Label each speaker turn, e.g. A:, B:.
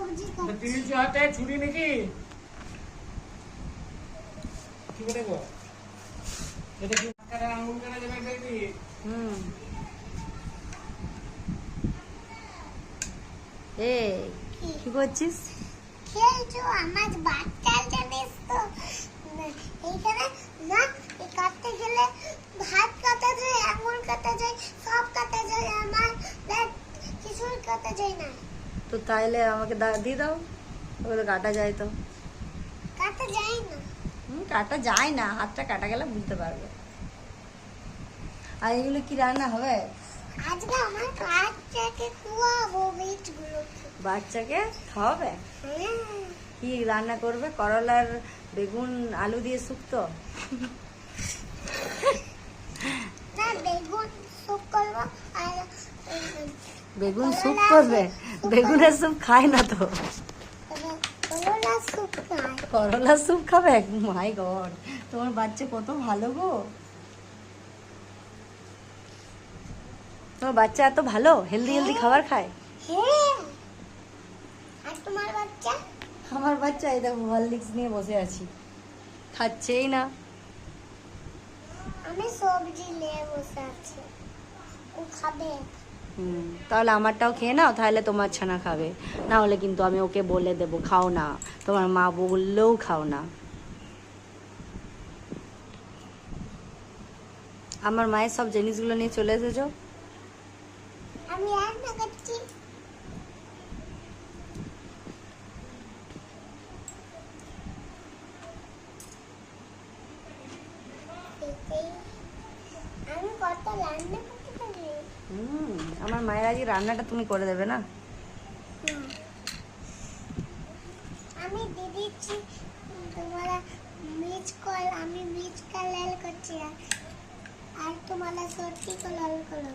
A: সবজি খাচ্ছি।
B: তিল হাতে ছুরি নাকি কি করে গো? এটা কি কাটা আঙুল কাটা যাবে নাকি?
C: এই কি করছিস?
A: খেলছো আমার বাচ্চার জানিস তো এইখানে না কাটতে গেলে হাত কাটা যায়, আঙুল কাটা যায়, সব কাটা যায়, আমার কিছুই কাটা যায় না।
C: তো তাইলে আমাকে দিয়ে দাও, ওগুলো কাটা যায় তো।
A: কাটা যায় না।
C: কাটা যায় না, হাতটা কাটা গেলে বুঝতে পারবে। আর এগুলো কি রান্না হবে?
A: আজকে আমার বাচ্চাকে খাওয়াবো মিটগুলো।
C: বাচ্চাকে খাওয়াবে?
A: হ্যাঁ।
C: কি রান্না করবে? করলার বেগুন আলু দিয়ে শুক্তো?
A: না বেগুন স্যুপ করবো আর
C: বেগুন স্যুপ করবে? বেগুনের স্যুপ খায় না তো।
A: করলা স্যুপ খাই।
C: করলা স্যুপ খাবে? মাই গড, তোমার বাচ্চা কত ভালো গো। তোমার বাচ্চা এত ভালো, হেলদি হেলদি খাবার খায়।
A: হ্যাঁ। আর তোমার বাচ্চা?
C: আমার বাচ্চা এই দেখো হরলিক্স নিয়ে বসে আছি, খাচ্ছেই না।
A: আমি সবজি নিয়ে বসে আছি, ও খাবে।
C: তাহলে আমারটাও খেয়ে নাও, তাহলে তোমার ছানা খাবে। না হলে কিন্তু আমি ওকে বলে দেবো খাও না, তোমার মা বললেও খাও না। আমার মায়ের সব জিনিসগুলো নিয়ে চলে এসেছো।
A: আমি রান্না করছি। আমি কত রান্না করতে পারি।
C: আমার মায়ের আজকে রান্নাটা তুমি করে দেবে না?
A: আমি দিদিছি তোমারা মির্চ কল, আমি মির্চ का लाल করছি আর তোমারা সর্ষে को लाल করো।